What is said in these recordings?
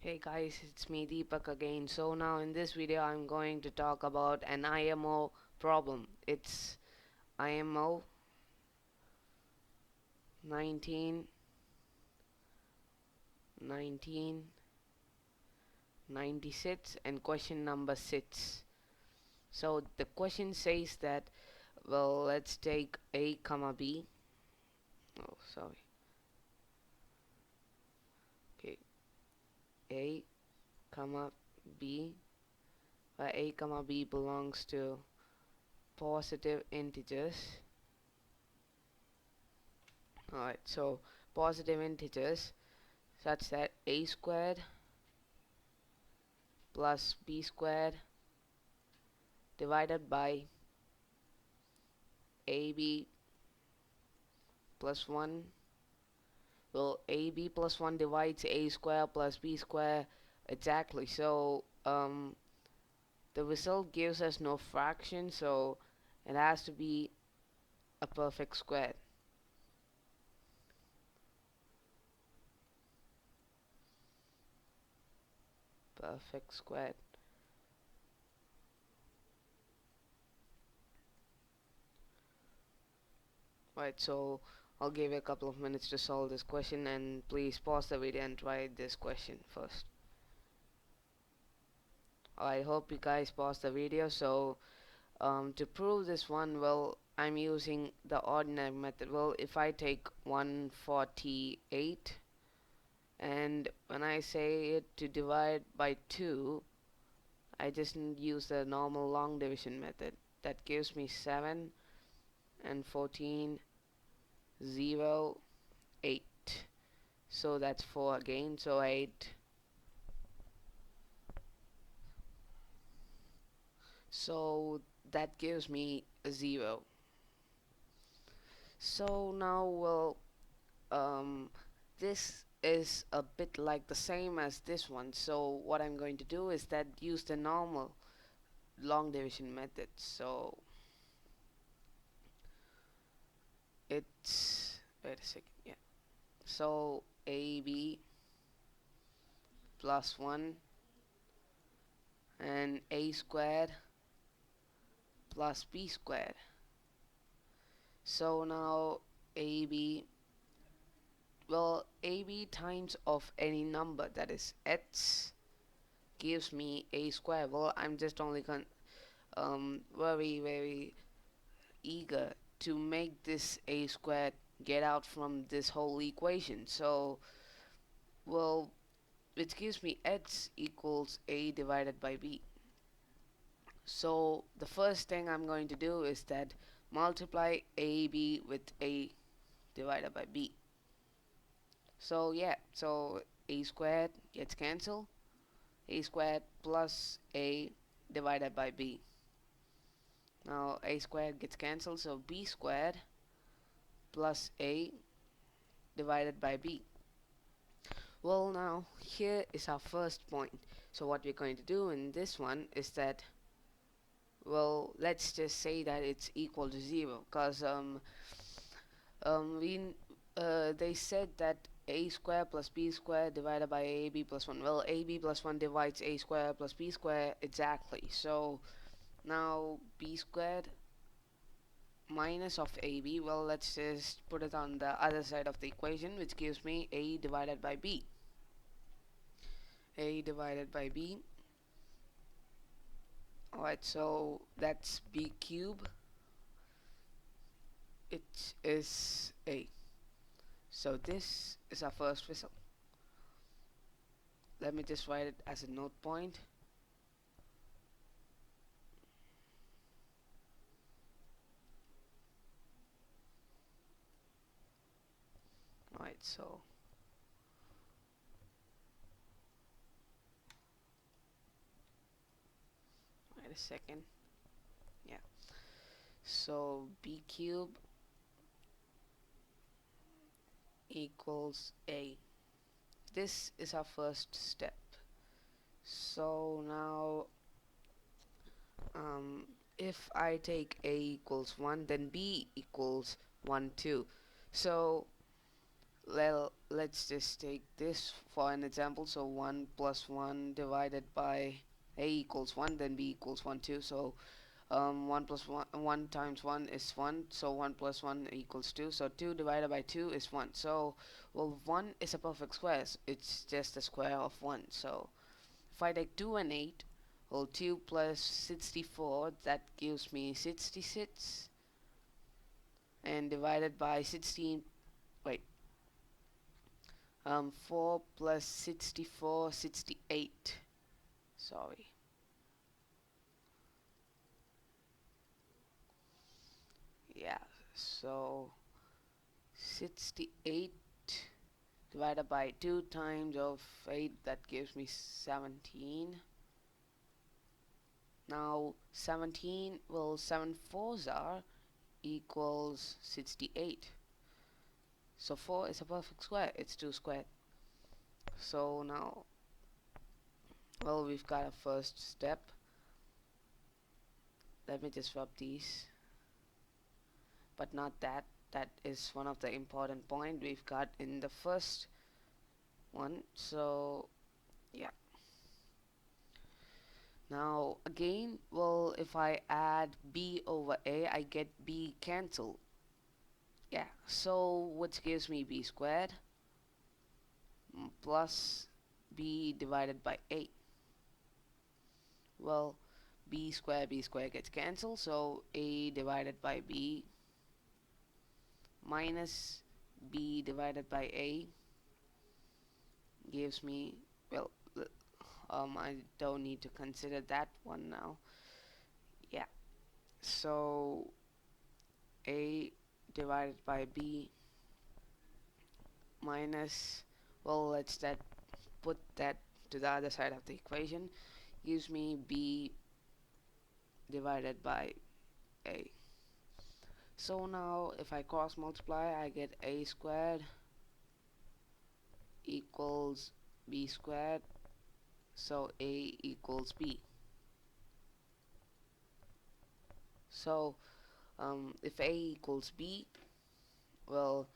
Hey guys, it's me Deepak again. So now in this video I'm going to talk about an IMO problem. It's IMO 19 1996 and question number 6. So the question says that, well, let's take A comma B. Oh, sorry. Okay, A comma B, where A comma B belongs to positive integers. Alright, so positive integers such that A squared plus B squared divided by AB plus 1. Well, AB plus 1 divides A square plus B square exactly. So the result gives us no fraction, so it has to be a perfect square. Perfect square. Right, so I'll give you a couple of minutes to solve this question, and please pause the video and try this question first. I hope you guys pause the video. So to prove this one, well, I'm using the ordinary method. Well, if I take 148 and when I say it to divide by 2, I just use the normal long division method. That gives me 7 and 14, 0, 8. So that's 4 again, so 8. So that gives me a 0. So now, well, this is a bit like the same as this one. So what I'm going to do is that use the normal long division method. So it's, wait a second, yeah. So AB plus 1 and A squared plus B squared. So now AB, well, AB times of any number, that is x, gives me A squared. Well, I'm just only very eager to make this A squared get out from this whole equation. So, well, which gives me x equals A divided by B. So the first thing I'm going to do is that multiply AB with A divided by B. So yeah, so A squared gets cancelled. A squared plus A divided by B. Now A squared gets cancelled, so B squared plus A divided by B. Well, now here is our first point. So what we're going to do in this one is that, well, let's just say that it's equal to 0, because we they said that a square plus b square divided by ab plus 1. Well, ab plus 1 divides a square plus b square exactly. So now b squared minus of ab, well, let's just put it on the other side of the equation, which gives me a divided by b. A divided by b. Alright, so that's b cube. It is a. So this is our first result. Let me just write it as a note point. Alright, so wait a second. Yeah. So b cube equals a. This is our first step. So now if I take a equals 1, then b equals 1 too. So Well, let's just take this for an example. So 1 plus 1 divided by a equals 1, then b equals 1 too. So 1 plus 1, 1 times 1 is 1, so 1 plus 1 equals 2, so 2 divided by 2 is 1. So, well, 1 is a perfect square, it's just the square of 1. So if I take 2 and 8, well, 2 plus 64, that gives me 66, and divided by 16, wait, 4 plus 64, 68, sorry, yeah, so 68 divided by 2 times of 8, that gives me 17. Now 17, well, 7 fours are equals 68. So 4 is a perfect square, it's 2 squared. So now, well, we've got a first step. Let me just rub these, but not that. That is one of the important point we've got in the first one. So yeah. Now again, well, if I add b over a, I get b cancel. Yeah, so which gives me b squared plus b divided by a. Well, b squared gets cancelled, so a divided by b minus b divided by a gives me, well, I don't need to consider that one now. Yeah, so a divided by b minus, well, let's that put that to the other side of the equation, gives me b divided by a. So now if I cross multiply, I get a squared equals b squared, so a equals b. So if a equals b, well,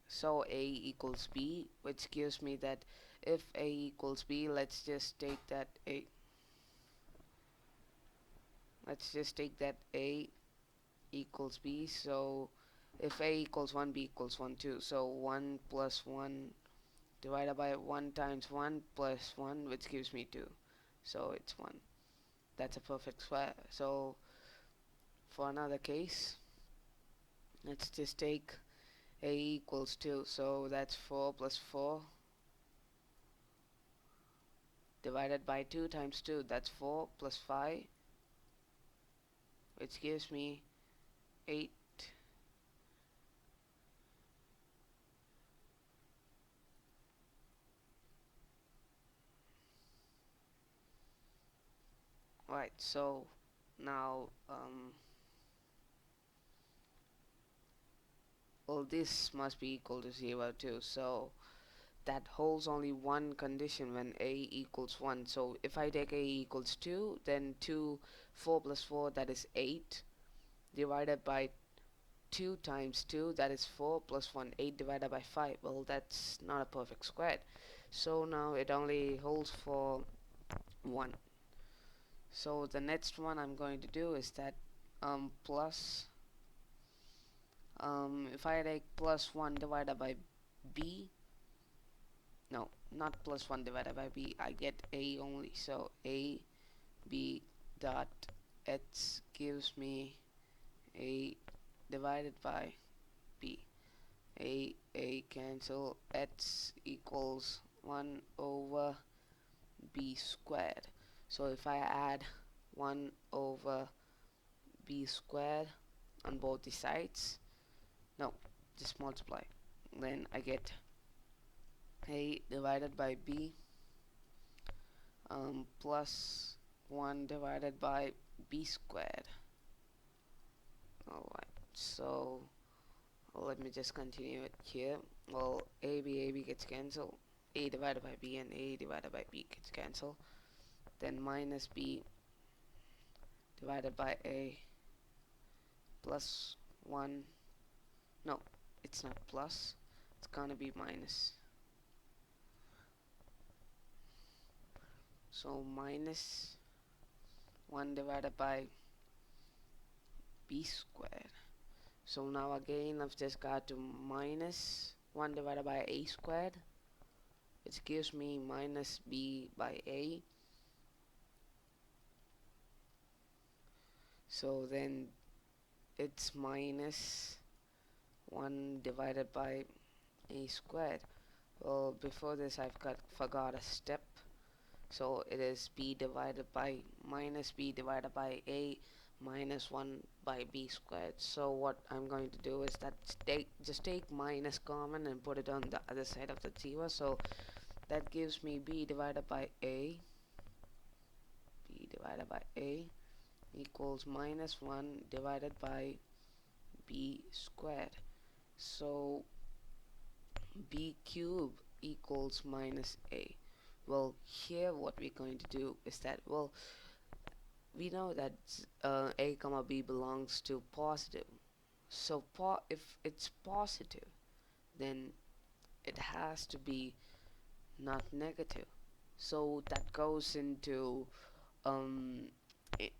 so a equals b, which gives me that if a equals b, let's just take that a equals b. So if a equals 1, b equals 1 too. So 1 plus 1 divided by 1 times 1 plus 1, which gives me 2. So it's 1. That's a perfect square. So for another case, let's just take a equals 2. So that's 4 plus 4 divided by 2 times 2. That's 4 plus 5, which gives me 8. Right, so now, well, this must be equal to 0 too. So that holds only one condition when a equals 1. So if I take a equals 2, then 4 plus 4, that is 8, divided by 2 times 2, that is 4 plus 1, 8 divided by 5. Well, that's not a perfect square. So now it only holds for 1. So the next one I'm going to do is that plus, if I take plus 1 divided by b, no, not plus 1 divided by b, I get a only. So a b dot x gives me a divided by b. A cancel, x equals 1 over b squared. So if I add 1 over b squared on both the sides, no, just multiply, then I get a divided by b plus 1 divided by b squared. Alright, so let me just continue it here. Well, a b gets cancelled, a divided by b and a divided by b gets cancelled, then minus b divided by a plus 1. No, it's not plus, it's gonna be minus. So minus 1 divided by b squared. So now again I've just got to minus 1 divided by a squared, which gives me minus b by a. So then it's minus 1 divided by a squared. Well, before this I've forgot a step. So it is b divided by minus b divided by a minus 1 by b squared. So what I'm going to do is that just take minus common and put it on the other side of the zero. So that gives me b divided by a equals minus 1 divided by b squared. So b cubed equals minus a. Well, here what we're going to do is that, well, we know that a comma b belongs to positive. So if it's positive, then it has to be not negative. So that goes into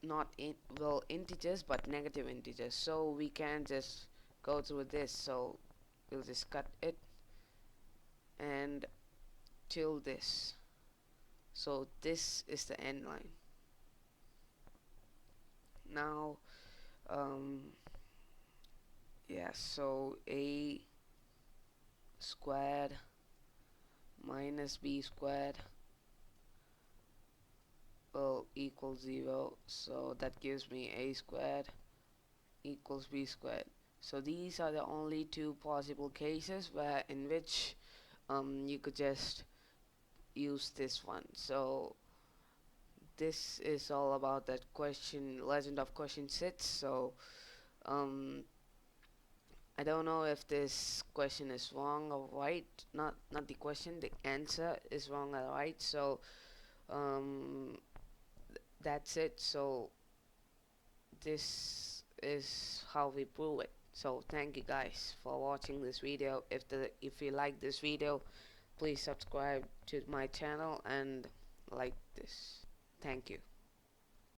not in, well, integers, but negative integers. So we can just go through this. So we'll just cut it and till this. So this is the end line. Now yeah, so a squared minus b squared will equal 0. So that gives me a squared equals b squared. So these are the only two possible cases where in which you could just use this one. So this is all about that question, legend of question sets. So I don't know if this question is wrong or right. Not the question, the answer is wrong or right. So that's it. So this is how we prove it. So thank you guys for watching this video. If you like this video, please subscribe to my channel and like this. Thank you.